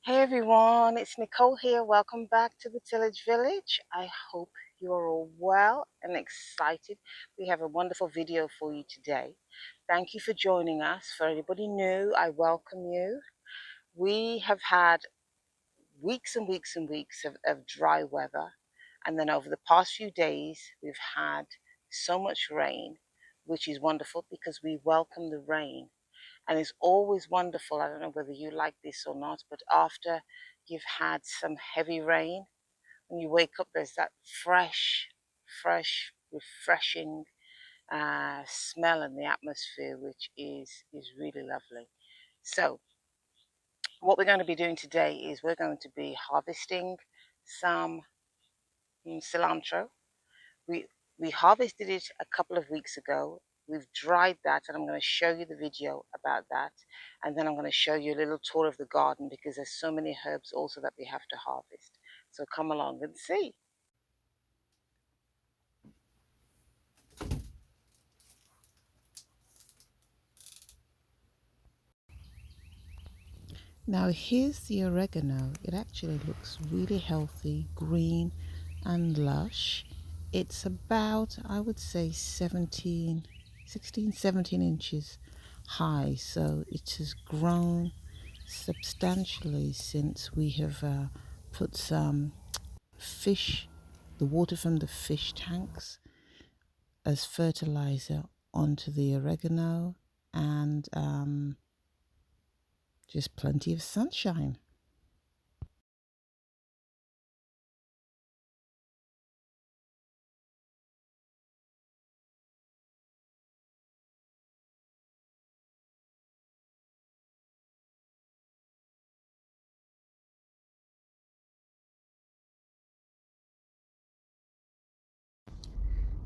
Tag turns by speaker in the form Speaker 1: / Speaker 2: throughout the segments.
Speaker 1: Hey everyone, it's Nicole here. Welcome back to the Tillage Village. I hope you're all well and excited. We have a wonderful video for you today. Thank you for joining us. For anybody new, I welcome you. We have had weeks and weeks and weeks of dry weather, and then over the past few days, we've had so much rain, which is wonderful because we welcome the rain. And it's always wonderful. I don't know whether you like this or not, but after you've had some heavy rain, when you wake up, there's that fresh, refreshing smell in the atmosphere, which is really lovely. So, what we're going to be doing today is we're going to be harvesting some cilantro. We we harvested it a couple of weeks ago. We've dried that, and I'm going to show you the video about that. And then I'm going to show you a little tour of the garden because there's so many herbs also that we have to harvest. So come along and see. Now here's the oregano. It actually looks really healthy, green and lush. It's about, I would say 16, 17 inches high. So it has grown substantially since we have put some fish, the water from the fish tanks as fertilizer onto the oregano, and just plenty of sunshine.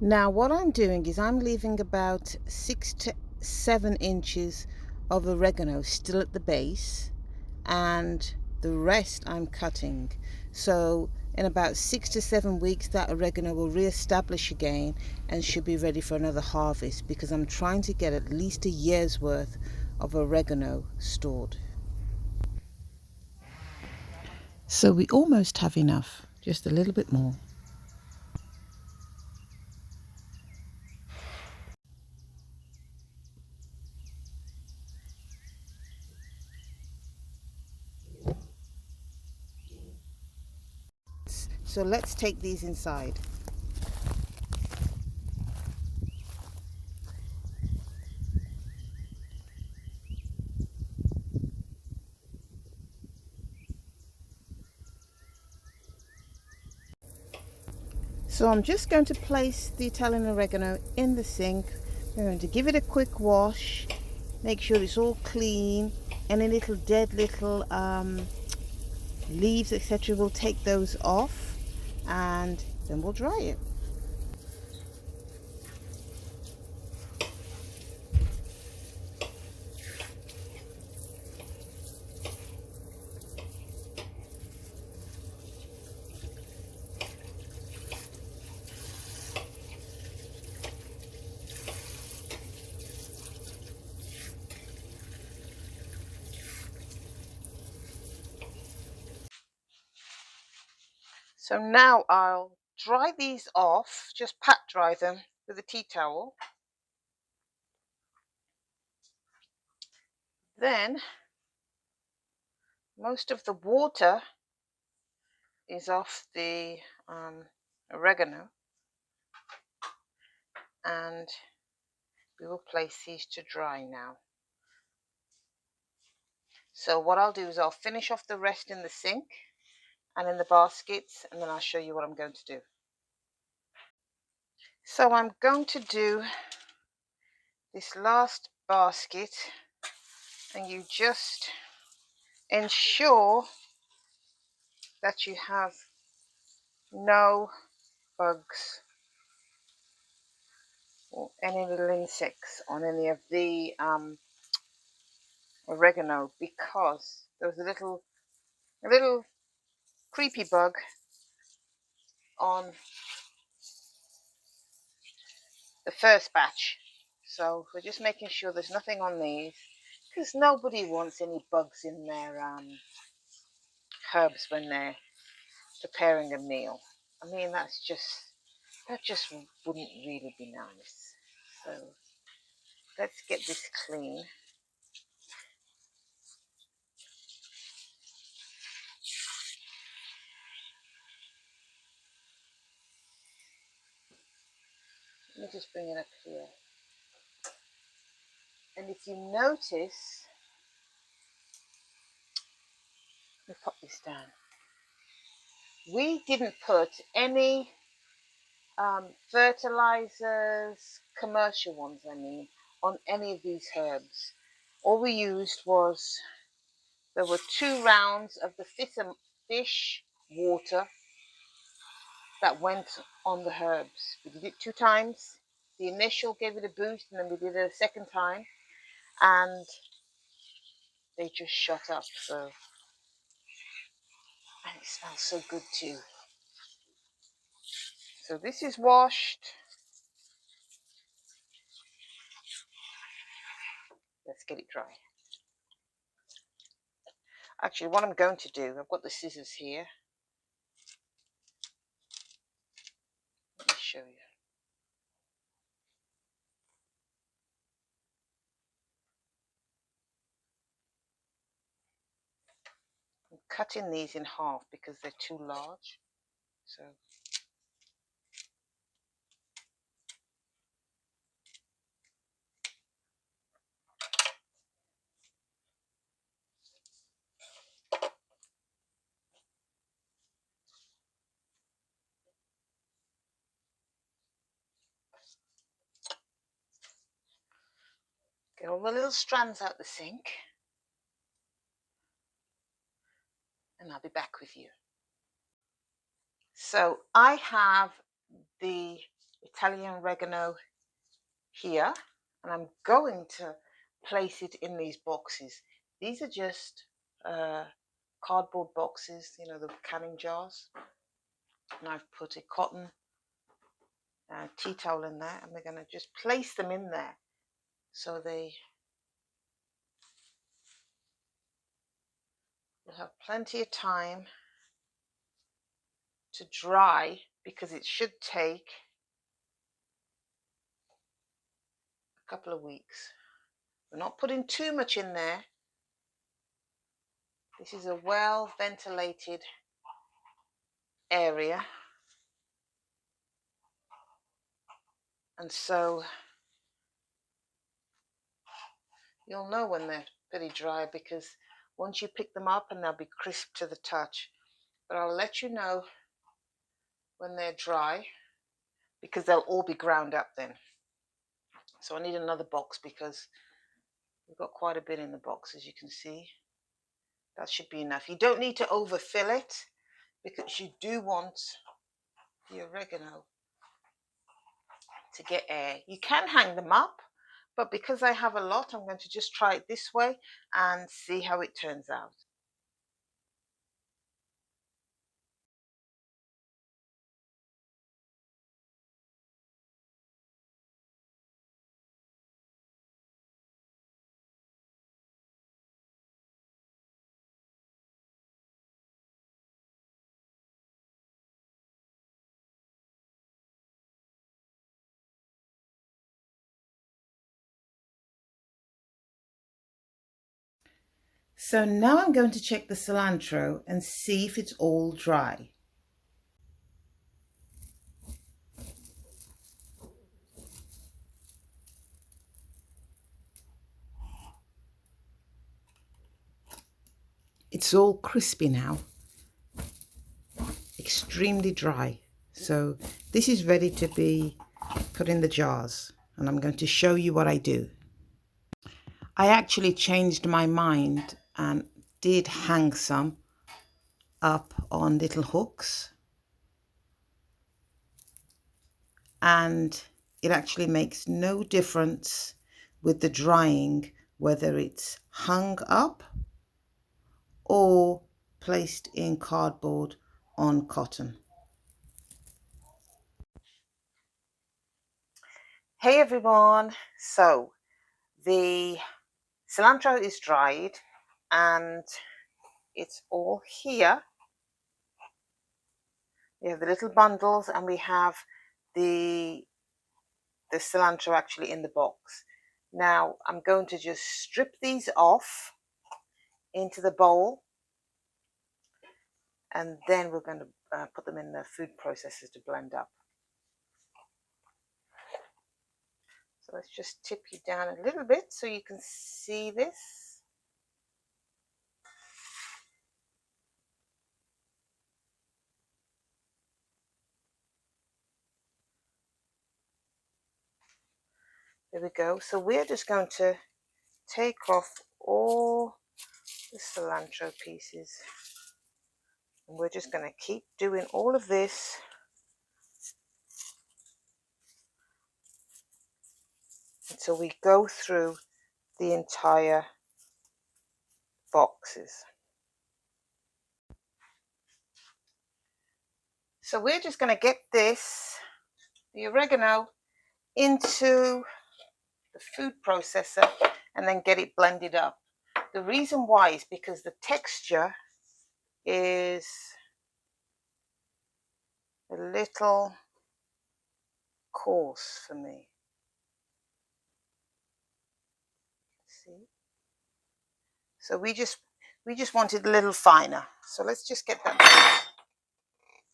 Speaker 1: Now what I'm doing is I'm leaving about 6 to 7 inches of oregano still at the base, and the rest I'm cutting. So in about 6 to 7 weeks that oregano will re-establish again and should be ready for another harvest, because I'm trying to get at least a year's worth of oregano stored. So we almost have enough, just a little bit more. So let's take these inside. So I'm just going to place the Italian oregano in the sink. We're going to give it a quick wash, make sure it's all clean. Any little dead little leaves, etc., we'll take those off, and then we'll dry it. So now I'll dry these off, just pat dry them with a tea towel. Then most of the water is off the oregano, and we will place these to dry now. So what I'll do is I'll finish off the rest in the sink and in the baskets, and then I'll show you what I'm going to do. So I'm going to do this last basket, and you just ensure that you have no bugs or any little insects on any of the oregano, because there was a little creepy bug on the first batch. So we're just making sure there's nothing on these, because nobody wants any bugs in their herbs when they're preparing a meal. I mean, that just wouldn't really be nice. So let's get this clean. Let me just bring it up here. And if you notice, let me pop this down. We didn't put any fertilizers, commercial ones, I mean, on any of these herbs. All we used was, there were 2 rounds of the fish water that went on the herbs. We did it 2 times. The initial gave it a boost, and then we did it a second time, and they just shot up. So, and it smells so good too. So this is washed. Let's get it dry. Actually, what I'm going to do, I've got the scissors here. Let me show you. I'm cutting these in half because they're too large. So get all the little strands out the sink, and I'll be back with you. So I have the Italian oregano here, and I'm going to place it in these boxes. These are just cardboard boxes, you know, the canning jars. And I've put a cotton tea towel in there, and we're going to just place them in there so they will have plenty of time to dry, because it should take a couple of weeks. We're not putting too much in there. This is a well ventilated area, and so you'll know when they're pretty dry, because once you pick them up, and they'll be crisp to the touch. But I'll let you know when they're dry, because they'll all be ground up then. So I need another box, because we've got quite a bit in the box, as you can see. That should be enough. You don't need to overfill it, because you do want the oregano to get air. You can hang them up, but because I have a lot, I'm going to just try it this way and see how it turns out. So now I'm going to check the cilantro and see if it's all dry. It's all crispy now, extremely dry. So this is ready to be put in the jars, and I'm going to show you what I do. I actually changed my mind and did hang some up on little hooks, and it actually makes no difference with the drying whether it's hung up or placed in cardboard on cotton. Hey everyone, so the cilantro is dried and it's all here. We have the little bundles, and we have the cilantro actually in the box. Now I'm going to just strip these off into the bowl, and then we're going to put them in the food processor to blend up. So let's just tip you down a little bit so you can see this. There we go. So we're just going to take off all the cilantro pieces, and we're just going to keep doing all of this until we go through the entire boxes. So we're just going to get the oregano, into the food processor and then get it blended up. The reason why is because the texture is a little coarse for me. See? So we just want it a little finer. So let's just get that.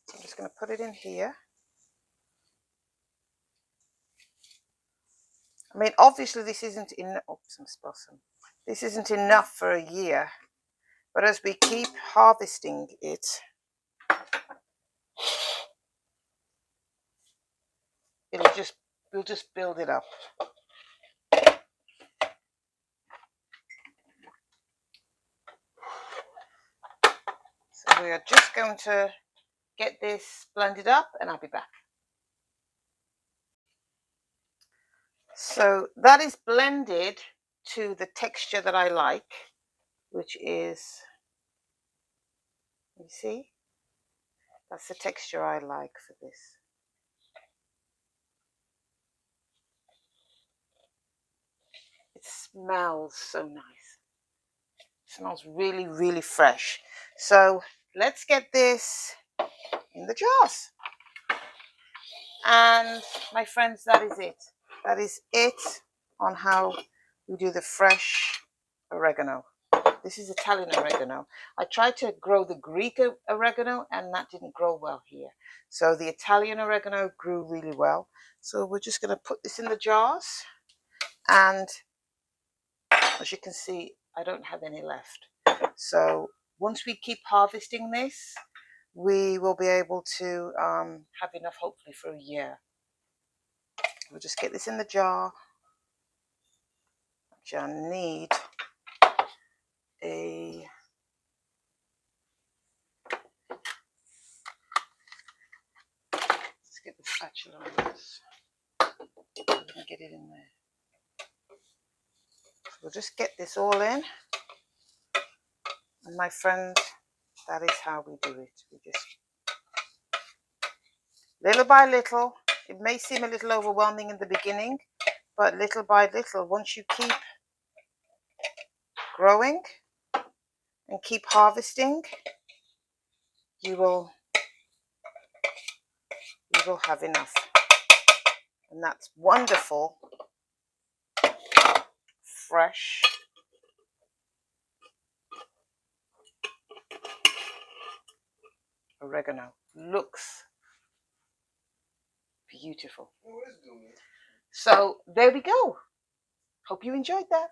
Speaker 1: So I'm just going to put it in here. I mean, obviously this isn't enough. This isn't enough for a year, but as we keep harvesting it, we'll just build it up. So we are just going to get this blended up, and I'll be back. So that is blended to the texture that I like, which is, you see, that's the texture I like for this. It smells so nice. It smells really, really fresh. So let's get this in the jars. And my friends, that is it. That is it on how we do the fresh oregano. This is Italian oregano. I tried to grow the Greek oregano, and that didn't grow well here. So the Italian oregano grew really well. So we're just going to put this in the jars. And as you can see, I don't have any left. So once we keep harvesting this, we will be able to have enough, hopefully, for a year. We'll just get this in the jar. Actually, I need a... Let's get the spatula on this. We can get it in there. So we'll just get this all in. And my friend, that is how we do it. We just, little by little, it may seem a little overwhelming in the beginning, but little by little, once you keep growing and keep harvesting, you will have enough. And that's wonderful, fresh oregano. Looks beautiful. So there we go. Hope you enjoyed that.